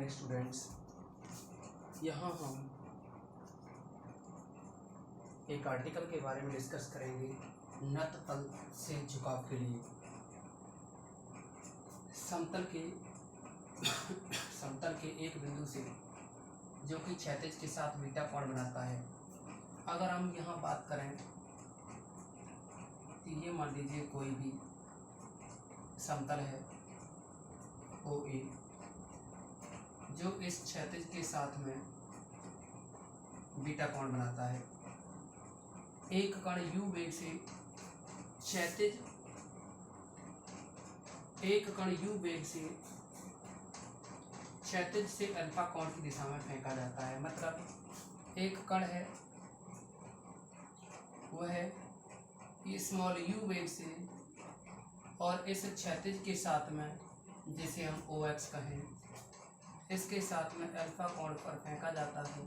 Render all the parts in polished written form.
प्यारे स्टूडेंट्स, यहाँ हम एक आर्टिकल के बारे में डिस्कस करेंगे। नत तल से झुकाव के लिए समतल के एक बिंदु से जो कि क्षैतिज के साथ बीटा कोण बनाता है। अगर हम यहाँ बात करें तो ये मान लीजिए कोई भी समतल है OA जो इस क्षैतिज के साथ में बीटा कोण बनाता है। एक कण u वेग से क्षैतिज से अल्फा कोण की दिशा में फेंका जाता है। मतलब एक कण है वह स्मॉल u वेग से और इस क्षैतिज के साथ में, जिसे हम OX कहें, इसके साथ में अल्फा कोण पर फेंका जाता है।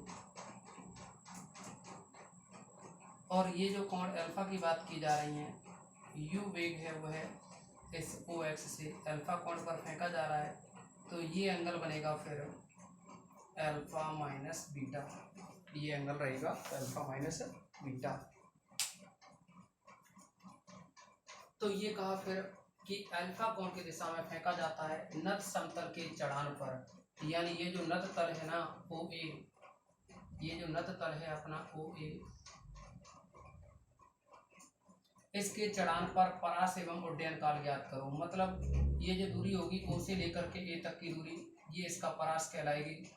और ये जो कोण अल्फा की बात की जा रही है, u वेग है वह इस OX से अल्फा कोण पर फेंका जा रहा है, तो ये एंगल बनेगा फिर अल्फा माइनस बीटा। ये एंगल रहेगा अल्फा माइनस बीटा। तो ये कहा फिर कि अल्फा कोण की दिशा में फेंका जाता है नत समतल के चढ़ान पर। यानी ये जो नत तल है ना OA, ये जो नत तल है अपना OA, इसके चढ़ान पर परास एवं उड्डयन काल ज्ञात करो। मतलब ये जो दूरी होगी O से लेकर के A तक की दूरी, ये इसका परास कहलाएगी।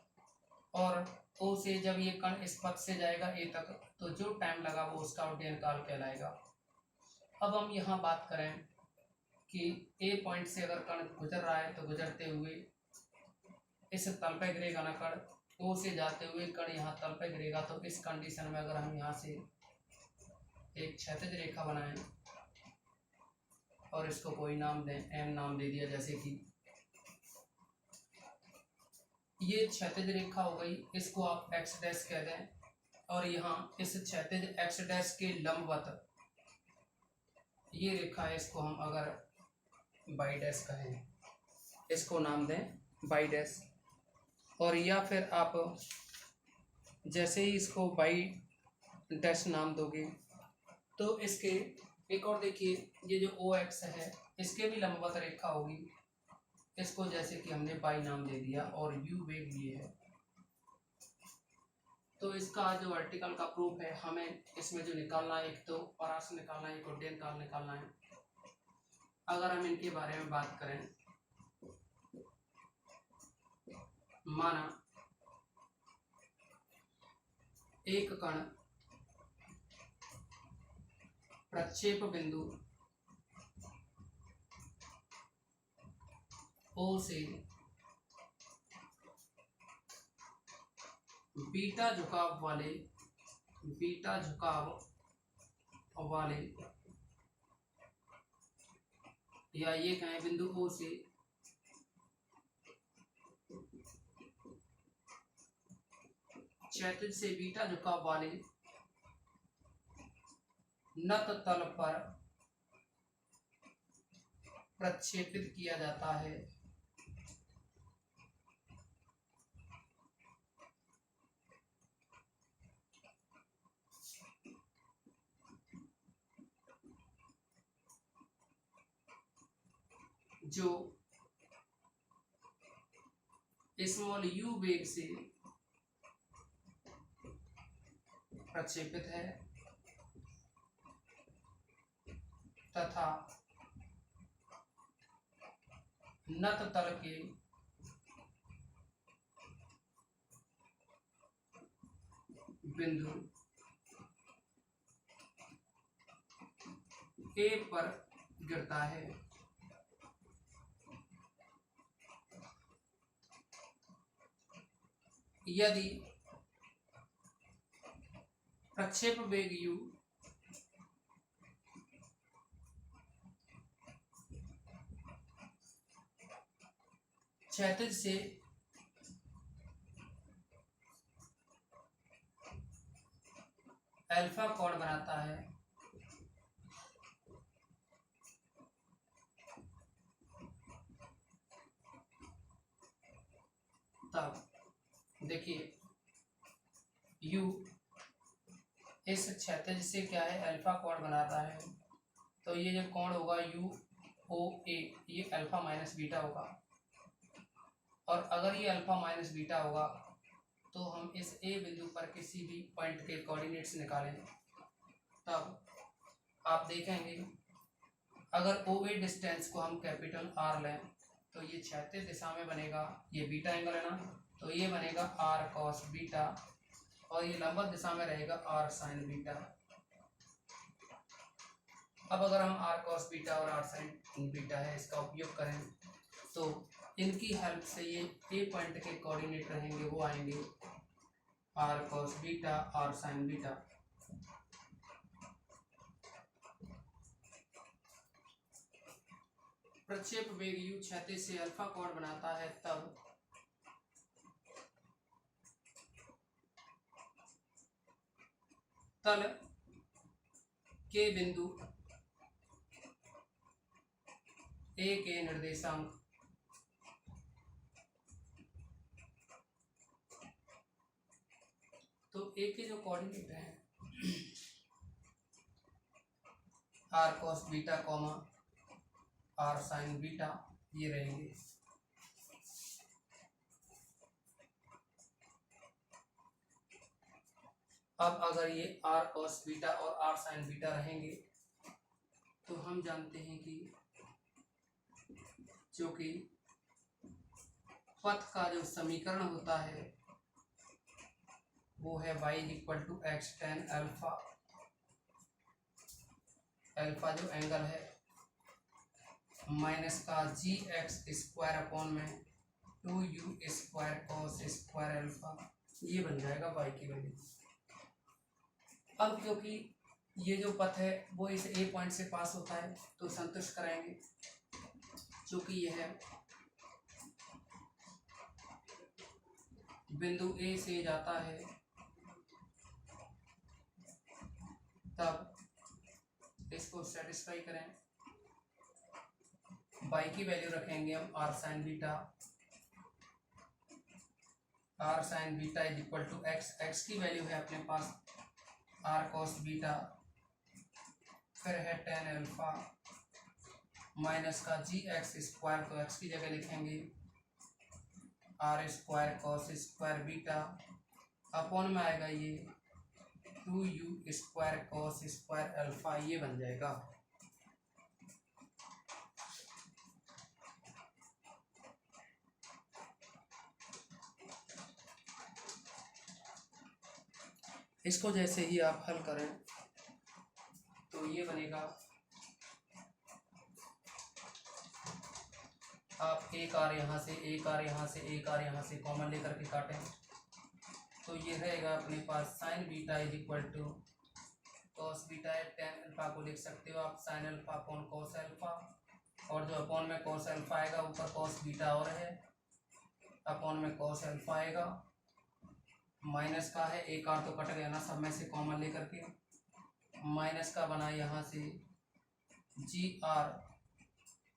और O से जब ये कण इस पथ से जाएगा A तक, तो जो टाइम लगा वो उसका उड्डयन काल कहलाएगा। अब हम यहाँ बात करें कि A पॉइंट से अगर कण गुजर रहा है तो गुजरते हुए इस तल पे गिरेगा ना कण, O से जाते हुए कण यहाँ तल पे गिरेगा। तो इस कंडीशन में अगर हम यहाँ से एक क्षैतिज रेखा बनाएं और इसको कोई नाम दें, M नाम दे दिया, जैसे कि ये क्षैतिज रेखा हो गई, इसको आप X डैश कह दें। और यहाँ इस क्षैतिज X डैश के लंबवत ये रेखा है, इसको हम अगर बाई डैश कहें, इसको नाम दें बाई डैश। और या फिर आप जैसे ही इसको बाई डैश नाम दोगे तो इसके एक और देखिए, ये जो OX है इसके भी लंबवत रेखा होगी, इसको जैसे कि हमने बाई नाम दे दिया। और u वेग ये है। तो इसका जो वर्टिकल का प्रूफ है, हमें इसमें जो निकालना है, एक तो परास निकालना है, एक उड्डयन काल निकालना है। अगर हम इनके बारे में बात करें, माना एक कण प्रक्षेप बिंदु O से बीटा झुकाव वाले या ये कहें बिंदु O से क्षैतिज से बीटा झुकाव वाले नत तल पर प्रक्षेपित किया जाता है। जो स्मॉल u वेग से प्रक्षेपित है तथा नत तल के बिंदु A पर गिरता है। यदि प्रक्षेप वेग u क्षैतिज से अल्फा कोण बनाता है, तब देखिए u इस क्षैतिज से क्या है, अल्फा कोण बना रहा है, तो ये जो कोण होगा यू ओ ए, ये अल्फा माइनस बीटा होगा। और अगर ये अल्फा माइनस बीटा होगा तो हम इस ए बिंदु पर किसी भी पॉइंट के कोऑर्डिनेट्स निकालें, तब आप देखेंगे अगर ओ ए डिस्टेंस को हम कैपिटल आर लें तो ये क्षैतिज दिशा में बनेगा, ये बीटा एंगल है ना, तो ये बनेगा आर कॉस बीटा, और ये लंबवत दिशा में रहेगा आर साइन बीटा। अब अगर हम आर कॉस बीटा और आर साइन बीटा है इसका उपयोग करें तो इनकी हेल्प से ये ए पॉइंट के कोऑर्डिनेट रहेंगे, वो आएंगे r cos beta r sine beta. प्रक्षेप वेग u क्षैतिज से अल्फा कोण बनाता है, तब तल के बिंदु ए के निर्देशांक तो ए के जो कोऑर्डिनेट हैं r cos beta comma r sine beta ये रहेंगे। अब अगर ये आर कॉस बीटा और आर साइन बीटा रहेंगे तो हम जानते हैं कि जो कि पथ का जो समीकरण होता है वो है y equal to x tan alpha, alpha जो एंगल है, माइनस का जी एक्स स्क्वायर अपॉन में 2u square cos square alpha, ये बन जाएगा y की वैल्यू। अब क्योंकि ये जो पथ है वो इस ए पॉइंट से पास होता है तो संतुष्ट कराएंगे, चूँकि यह बिंदु ए से जाता है, तब इसको सेटिस्फाई करें। y की वैल्यू रखेंगे हम r sine beta, r sine beta is equal to x, x की वैल्यू है अपने पास आर कॉस बीटा, फिर है टेन अल्फा माइनस का जी एक्स स्क्वायर, तो एक्स की जगह लिखेंगे r square cos square beta, upon में आएगा ये 2u square cos square alpha, ये बन जाएगा। इसको जैसे ही आप हल करें तो ये बनेगा, आप एक आर यहाँ से एक आर यहाँ से एक आर यहाँ से कॉमन लेकर के काटें तो ये रहेगा अपने पास sine beta is equal to cos beta है, टेन अल्फा को लिख सकते हो आप sine alpha upon cos alpha, और जो अपॉन में कॉस अल्फा आएगा ऊपर कॉस बीटा और है, अपॉन में कॉस अल्फा आएगा, माइनस का है एक आर तो कट गया ना, सब में से कॉमन लेकर के माइनस का बना यहाँ से G R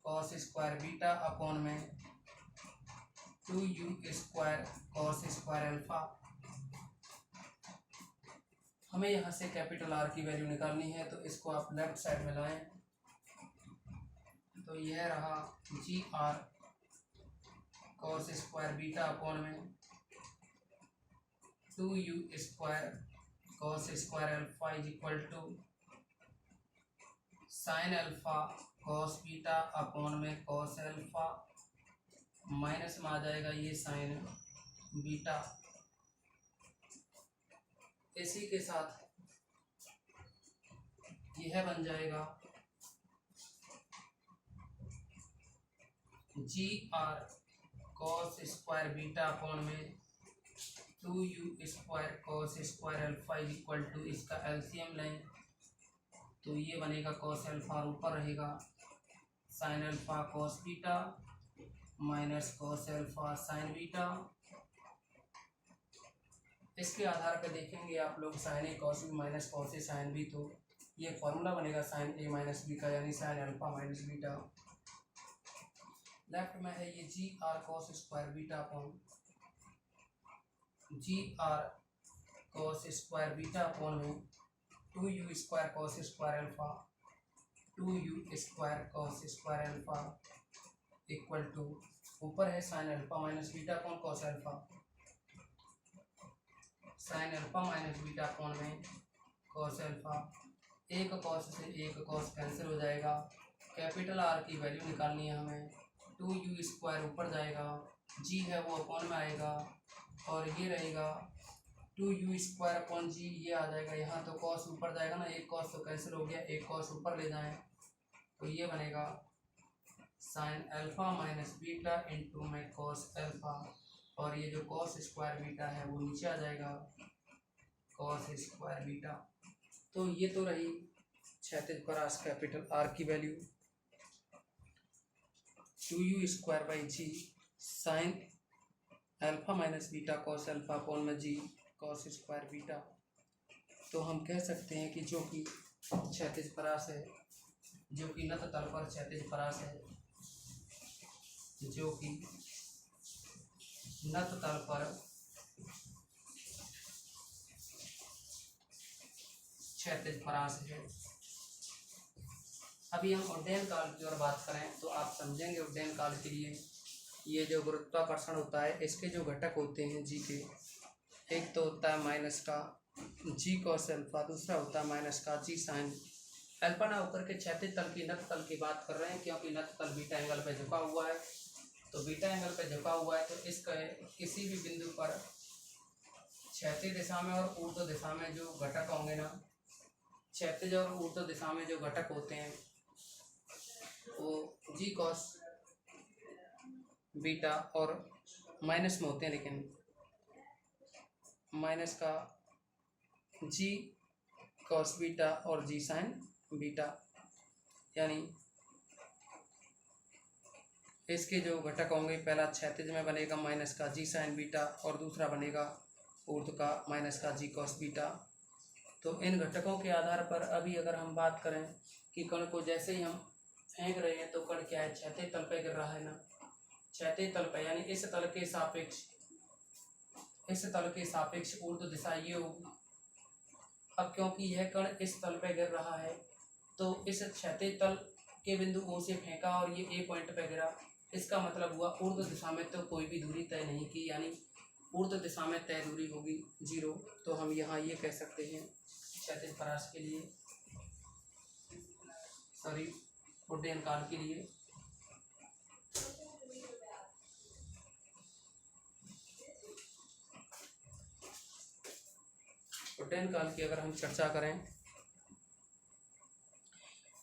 cos square beta upon में 2u square cos square alpha. हमें यहाँ से कैपिटल आर की वैल्यू निकालनी है तो इसको आप लेफ्ट साइड में लाएं, तो यह रहा G R cos square beta upon में 2u square cos square alpha is equal to sine alpha cos beta upon में कॉस अल्फा, माइनस में आ जाएगा ये साइन बीटा। इसी के साथ यह बन जाएगा G R cos square beta upon में 2u square cos square alpha is equal to, इसका एलसीएम लें तो ये बनेगा कॉस अल्फा और ऊपर रहेगा sine alpha cos beta minus cos alpha sine beta. इसके आधार पर देखेंगे आप लोग sine A cos B minus cos A sine B, तो ये फॉर्मूला बनेगा साइन ए माइनस बी का, यानी sine alpha minus beta. Left में है ये G R cos square beta upon G R cos square beta upon में 2u square cos square alpha 2u square cos square alpha equal to ऊपर है sine alpha minus beta upon cos alpha, sine alpha minus beta upon में cos alpha. एक cos से एक cos cancel हो जाएगा। Capital r की value निकालनी है हमें। 2u स्क्वायर ऊपर जाएगा, जी है वो अपॉन में आएगा और ये रहेगा 2u स्क्वायर अपॉन जी, ये आ जाएगा यहाँ। तो कॉस ऊपर जाएगा ना, एक कॉस तो कैंसिल हो गया, एक कॉस ऊपर ले जाएं तो ये बनेगा sign alpha minus beta into में कॉस अल्फा, और ये जो कॉस स्क्वायर बीटा है वो नीचे आ जाएगा कॉस स्क्वायर बीटा। तो ये तो रही क्षैतिज परास कैपिटल आर की value. 2u square by g sine alpha minus beta cos alpha upon में जी कॉस स्क्वायर बीटा। तो हम कह सकते हैं कि जो कि क्षैतिज परास है, जो कि नत तल पर क्षैतिज परास है, जो कि नत तल पर क्षैतिज परास है। अभी हम उड्डयन काल की ओर बात करें तो आप समझेंगे उड्डयन काल के लिए ये जो गुरुत्वाकर्षण होता है इसके जो घटक होते हैं जी के, एक तो होता है माइनस का जी कॉस अल्फा, दूसरा होता है माइनस का जी साइन अल्फा। ना ऊपर के क्षैतिज तल की नत तल की बात कर रहे हैं क्योंकि नत तल बीटा एंगल पे झुका हुआ है। तो बीटा एंगल पे झुका हुआ है तो इसका किसी भी बिंदु पर क्षैतिज दिशा में और ऊर्ध्व दिशा में जो घटक होंगे ना, क्षैतिज और ऊर्ध्व दिशा में जो घटक होते हैं वो जी कॉस बीटा और माइनस में होते हैं, लेकिन माइनस का जी कॉस बीटा और जी साइन बीटा, यानी इसके जो घटक होंगे पहला क्षैतिज में बनेगा माइनस का जी साइन बीटा और दूसरा बनेगा ऊर्ध्व का माइनस का जी कॉस बीटा। तो इन घटकों के आधार पर अभी अगर हम बात करें कि कण को जैसे ही हम फेंक रहे हैं तो कण क्या है, क्षैतिज तल पे गिर रहा है ना, क्षैतिज तल पे, यानी इस तल के सापेक्ष, इस तल के सापेक्ष ऊर्ध्व दिशा ये होगी। अब क्योंकि यह कण इस तल पे गिर रहा है तो इस क्षैतिज तल के बिंदु O से फेंका और ये A पॉइंट पे गिरा, इसका मतलब हुआ ऊर्ध्व दिशा में तो कोई भी दूरी तय नहीं की, यानी ऊर्ध्व दिशा में तय दूरी होगी 0। तो हम यहाँ ये कह सकते हैं क्षैतिज परास के लिए, सॉरी उड्डयन काल के लिए, उड्डयन काल की अगर हम चर्चा करें,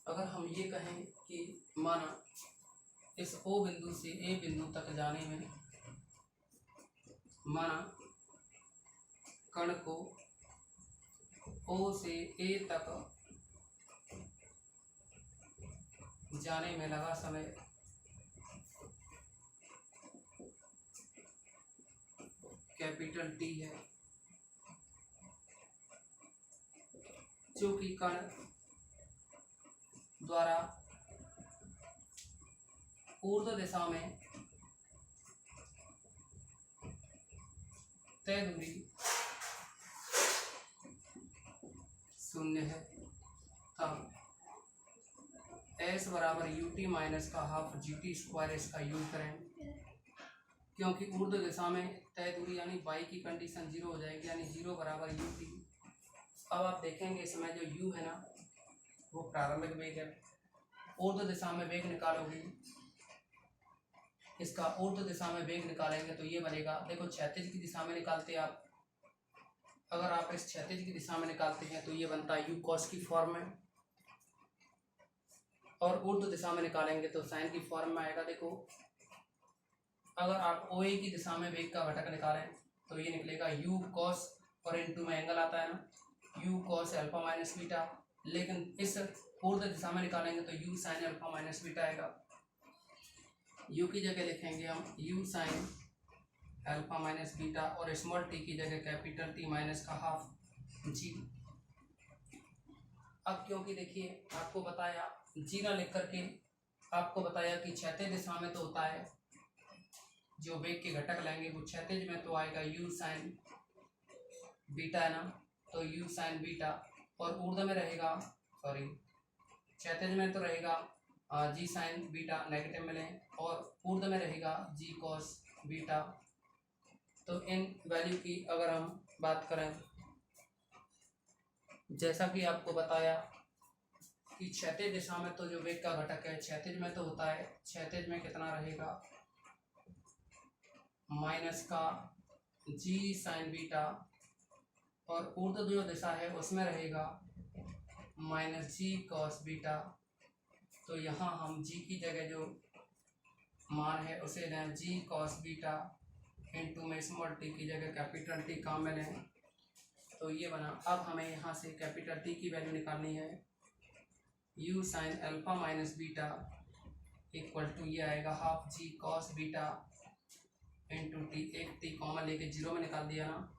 अगर हम ये कहें कि माना इस O बिंदु से A बिंदु तक जाने में, माना कण को O से A तक जाने में लगा समय कैपिटल T है, जो कि कण द्वारा ऊर्ध्व दिशा में तय दूरी 0 है, तब S बराबर ut माइनस का हाफ GT स्क्वायर इसका यूज करें, क्योंकि ऊर्ध्व दिशा में तय दूरी यानी y की कंडीशन 0 हो जाएगी, यानी 0 बराबर ut। अब आप देखेंगे इसमें जो u है ना वो प्रारंभिक वेग है, ऊर्ध्व दिशा में वेग निकालोगे, इसका ऊर्ध्व दिशा में वेग निकालेंगे तो ये बनेगा, देखो क्षैतिज की दिशा में निकालते हैं आप, अगर आप इस क्षैतिज की दिशा में निकालते हैं तो ये बनता है u कॉस की फॉर्म में, और ऊर्ध्व दिशा में निकालेंगे तो साइन की फॉर्म में आएगा। देखो अगर आप OA की दिशा में वेग का घटक निकालें तो ये निकलेगा u कॉस, और इनटू में एंगल आता है ना u cos alpha minus beta, लेकिन इस ऊर्ध्व दिशा में निकालेंगे तो u sine alpha minus beta आएगा। u की जगह लिखेंगे हम u sine alpha minus beta और स्मॉल t की जगह कैपिटल T माइनस का हाफ g। अब क्योंकि देखिए आपको बताया जी ना लिख करके, आपको बताया कि क्षैतिज दिशा में तो होता है जो वेग के घटक लेंगे वो क्षैतिज में तो आएगा u साइन बीटा है ना, तो u साइन बीटा, और ऊर्ध्व में रहेगा, सॉरी क्षैतिज में तो रहेगा जी साइन बीटा नेगेटिव में लें, और ऊर्ध्व में रहेगा जी कॉस बीटा। तो इन वैल्यू की अगर हम बात करें, जैसा कि आपको बताया कि क्षैतिज दिशा में तो जो वेग का घटक है क्षैतिज में तो होता है, क्षैतिज में कितना रहेगा, माइनस का जी साइन बीटा, और ऊर्ध्व जो दिशा है उसमें रहेगा माइनस जी कॉस बीटा। तो यहाँ हम जी की जगह जो मान है उसे लें जी कॉस बीटा इंटू में स्मॉल टी की जगह कैपिटल टी काम में लें, तो ये बना। अब हमें यहाँ से कैपिटल टी की वैल्यू निकालनी है, u sine alpha minus beta equal to ये आएगा half g cos beta into t, एक टी कॉमन लेके जीरो में निकाल दिया ना।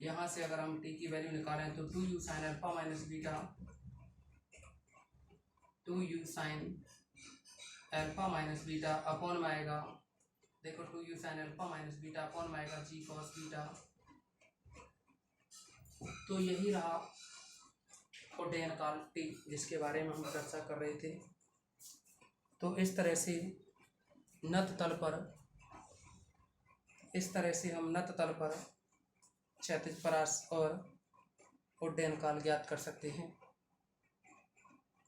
यहाँ से अगर हम टी की वैल्यू निकालें तो 2u sign alpha minus beta, 2u sign alpha minus beta upon में आएगा, देखो 2u sign alpha minus beta upon में आएगा जी कॉस बीटा। तो यही रहा कोटेन काल टी जिसके बारे में हम चर्चा कर रहे थे। तो इस तरह से नत तल पर, इस तरह से हम नत तल पर क्षैतिज परास और उड्डयन काल ज्ञात कर सकते हैं।